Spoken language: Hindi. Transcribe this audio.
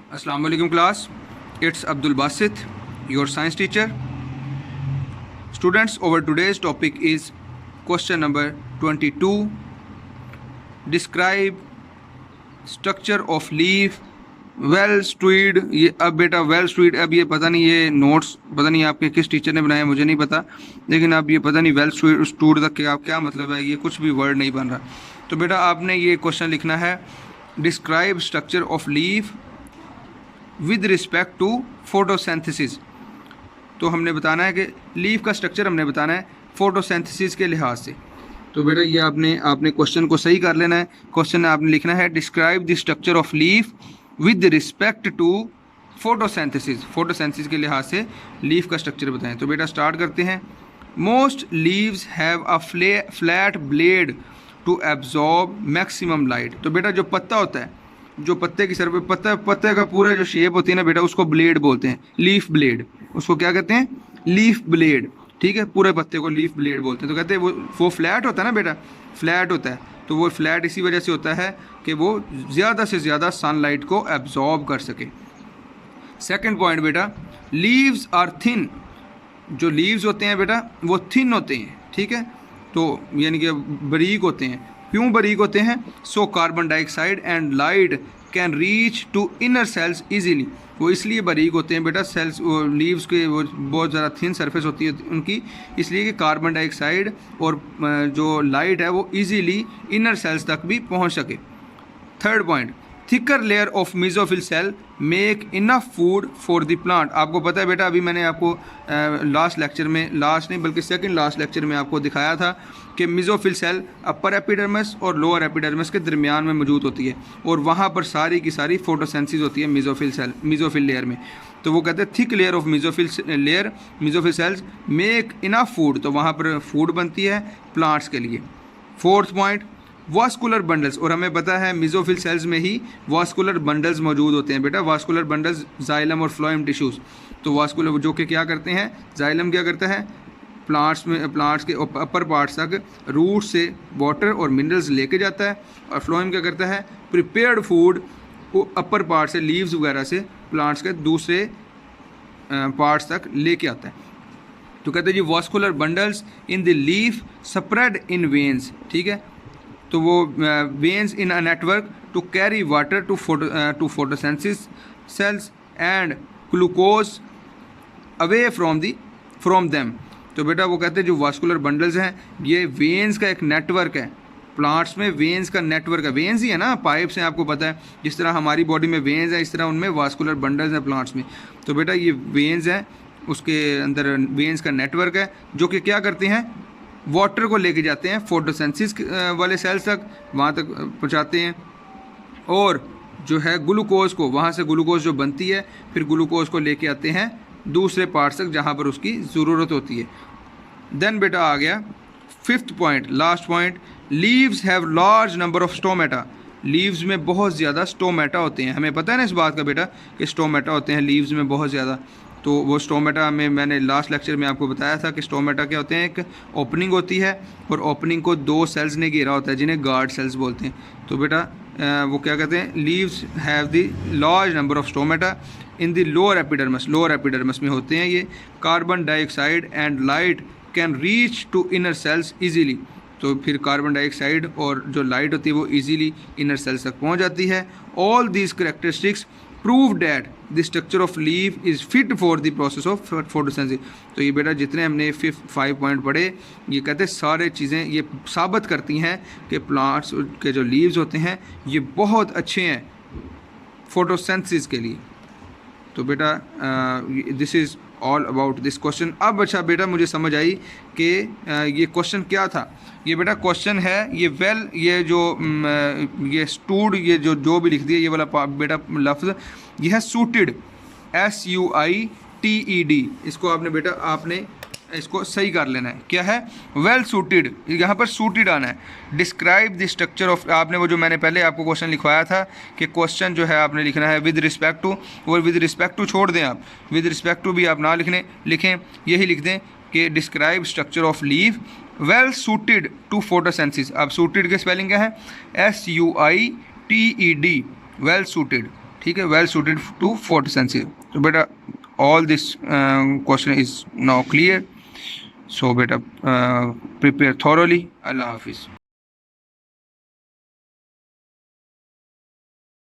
Assalamu alaikum class. It's Abdul Basit, your science teacher. Students, our today's topic is question number 22. Describe structure of leaf well studied. ये अब बेटा well studied, अब ये पता नहीं ये नोट्स पता नहीं आपके किस टीचर ने बनाए, मुझे नहीं पता, लेकिन अब ये पता नहीं well studied तक के आप क्या मतलब है, ये कुछ भी वर्ड नहीं बन रहा। तो बेटा आपने ये क्वेश्चन लिखना है, describe structure of leaf with respect to photosynthesis. तो हमने बताना है कि लीफ का स्ट्रक्चर हमने बताना है फोटोसिंथेसिस के लिहाज से। तो बेटा ये आपने क्वेश्चन को सही कर लेना है। क्वेश्चन आपने लिखना है describe the structure of leaf with respect to photosynthesis. Photosynthesis के लिहाज से लीफ का स्ट्रक्चर बताएं। तो बेटा स्टार्ट करते हैं। Most leaves have a flat blade to absorb maximum light. तो बेटा जो पत्ता होता है, जो पत्ते की सर पे पत्ते का पूरा जो शेप होती है ना बेटा, उसको ब्लेड बोलते हैं, लीफ ब्लेड। उसको क्या कहते हैं? Leaf blade. ठीक है, पूरे पत्ते को लीफ ब्लेड बोलते हैं। तो कहते हैं वो फ्लैट होता है ना बेटा, फ्लैट होता है। तो वो फ्लैट इसी वजह से होता है कि वो ज़्यादा से ज़्यादा सनलाइट को एब्जॉर्ब कर सके। सेकंड पॉइंट बेटा, लीव्स आर थिन। जो लीव्स होते हैं बेटा वो थिन होते हैं। ठीक है, तो यानी कि बारीक होते हैं। क्यों बारीक होते हैं? So carbon dioxide and light can reach to inner cells easily. वो इसलिए बारीक होते हैं बेटा, सेल्स लीव्स के वो बहुत ज़्यादा थिन सरफेस होती है उनकी, इसलिए कि कार्बन डाइऑक्साइड और जो लाइट है वो इजीली इनर सेल्स तक भी पहुंच सके। Third point, thicker layer of mesophyll cell make enough food for the plant. आपको पता है बेटा, अभी मैंने आपको लास्ट लेक्चर में, लास्ट नहीं बल्कि सेकंड लास्ट लेक्चर में आपको दिखाया था कि मेसोफिल सेल अपर एपिडर्मिस और लोअर एपिडर्मिस के दरमियान में मौजूद होती है, और वहाँ पर सारी की सारी फोटोसिंथेसिस होती है मेसोफिल लेयर में। तो वो कहते हैं thick layer of mesophyll cells make enough food. तो वहाँ पर फूड बनती है प्लांट्स के लिए। Fourth point, vascular bundles. और हमें पता है मेसोफिल सेल्स में ही वास्कुलर बंडल्स मौजूद होते हैं बेटा। वास्कुलर बंडल्स जाइलम और फ्लोएम टिश्यूज़। तो वास्कुलर जो कि क्या करते हैं, जाइलम क्या करता है, प्लांट्स के अपर पार्ट्स तक रूट से वाटर और मिनरल्स लेके जाता है, और फ्लोएम क्या करता है, प्रिपेयर्ड फूड अपर पार्ट से, लीव्स वगैरह से प्लांट्स के दूसरे पार्ट्स तक लेके आता है। तो कहते हैं जी vascular bundles in the leaf spread in veins. ठीक है, तो वो veins in a network to carry water to photosynthesis cells and glucose away from them. तो बेटा वो कहते हैं जो वास्कुलर बंडल्स हैं ये वेन्स का एक नेटवर्क है। प्लांट्स में वेन्स का नेटवर्क है, वेन्स ही है ना, पाइप्स हैं, आपको पता है। जिस तरह हमारी बॉडी में वेन्स हैं, इस तरह उनमें वास्कुलर बंडल्स हैं प्लांट्स में। तो बेटा ये वेन्स हैं, उसके अंदर वेन्स का नेटवर्क है जो कि क्या करते हैं, वाटर को लेके जाते हैं फोटोसिंथेसिस वाले सेल्स तक, वहाँ तक पहुँचाते हैं, और जो है ग्लूकोज को, वहाँ से ग्लूकोज जो बनती है, फिर ग्लूकोज को लेके आते हैं दूसरे पार्ट्स तक जहाँ पर उसकी ज़रूरत होती है। देन बेटा आ गया fifth point, last point, leaves have large number of stomata. Leaves में बहुत ज़्यादा स्टोमेटा होते हैं। हमें पता है ना इस बात का बेटा कि स्टोमेटा होते हैं लीव्स में बहुत ज़्यादा। तो वो स्टोमेटा में मैंने लास्ट लेक्चर में आपको बताया था कि स्टोमेटा क्या होते हैं, एक ओपनिंग होती है और ओपनिंग को दो सेल्स ने घेरा होता है जिन्हें गार्ड सेल्स बोलते हैं। तो बेटा वो क्या कहते हैं, leaves have the large number of stomata in the lower epidermis में होते हैं ये। Carbon dioxide and light can reach to inner cells easily. तो फिर कार्बन डाइऑक्साइड और जो लाइट होती है वो इजीली इनर सेल्स तक पहुंच जाती है। All these characteristics prove that the structure of leaf is fit for the process of photosynthesis. तो ये बेटा जितने हमने 5 पॉइंट पढ़े, ये कहते हैं सारे चीज़ें ये साबित करती हैं कि प्लांट्स के जो लीव्स होते हैं ये बहुत अच्छे हैं फोटोसिंथेसिस के लिए। तो बेटा this is all about this question. अब अच्छा बेटा मुझे समझ आई कि ये क्वेश्चन क्या था। ये बेटा क्वेश्चन है ये ये जो ये स्टूड, ये जो भी लिख दिया ये वाला बेटा लफ्ज़, ये है सूटेड, SUITED। इसको आपने बेटा इसको सही कर लेना है। क्या है? वेल सूटेड, यहाँ पर सूटेड आना है। डिस्क्राइब द स्ट्रक्चर ऑफ, आपने वो जो मैंने पहले आपको क्वेश्चन लिखवाया था कि क्वेश्चन जो है आपने लिखना है विद रिस्पेक्ट टू, और विद रिस्पेक्ट टू छोड़ दें आप, विद रिस्पेक्ट टू भी आप ना लिखें, यही लिख दें कि describe structure of leaf well suited to photosynthesis. अब सूटेड के स्पेलिंग क्या है? SUITED, well suited. ठीक है, वेल सूटेड टू फोटोसेंसिस। तो बेटा all this question is now clear, so बेटा प्रिपेयर थॉरोली। अल्लाह हाफिज़।